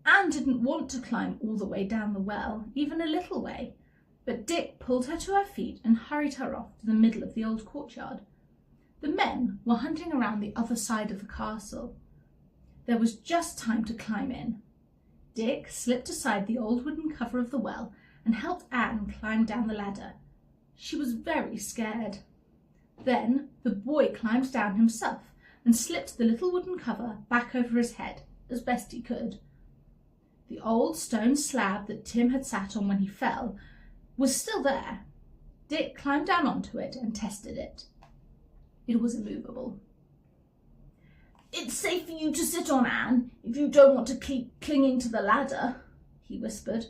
Anne didn't want to climb all the way down the well, even a little way, but Dick pulled her to her feet and hurried her off to the middle of the old courtyard. The men were hunting around the other side of the castle. There was just time to climb in. Dick slipped aside the old wooden cover of the well and helped Anne climb down the ladder. She was very scared. Then the boy climbed down himself and slipped the little wooden cover back over his head as best he could. The old stone slab that Tim had sat on when he fell was still there. Dick climbed down onto it and tested it. It was immovable. "It's safe for you to sit on, Anne, if you don't want to keep clinging to the ladder," he whispered.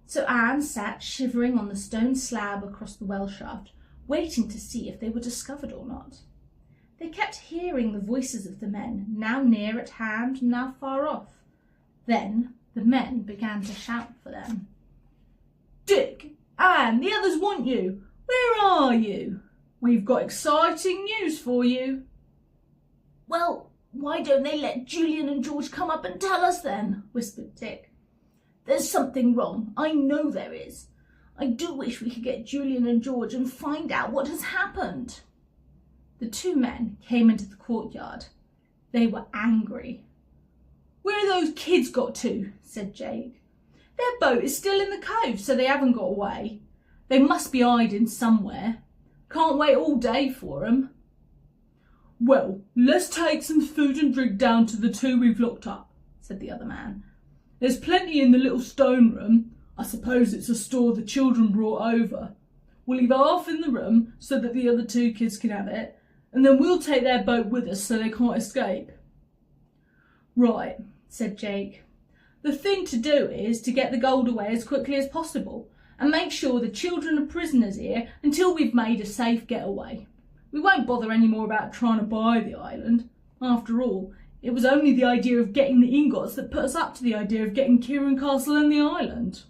So Anne sat shivering on the stone slab across the well shaft, waiting to see if they were discovered or not. They kept hearing the voices of the men, now near at hand, now far off. Then the men began to shout for them. "Dick, Anne, the others want you. Where are you? We've got exciting news for you." "Well, why don't they let Julian and George come up and tell us then?" whispered Dick. "There's something wrong. I know there is. I do wish we could get Julian and George and find out what has happened." The two men came into the courtyard. They were angry. "Where those kids got to?" said Jake. "Their boat is still in the cove, so they haven't got away. They must be hiding somewhere. Can't wait all day for 'em." "Well, let's take some food and drink down to the two we've locked up," said the other man. "There's plenty in the little stone room. I suppose it's a store the children brought over. We'll leave half in the room so that the other two kids can have it, and then we'll take their boat with us so they can't escape." "Right," said Jake. "The thing to do is to get the gold away as quickly as possible and make sure the children are prisoners here until we've made a safe getaway. We won't bother any more about trying to buy the island. After all, it was only the idea of getting the ingots that put us up to the idea of getting Kieran Castle and the island."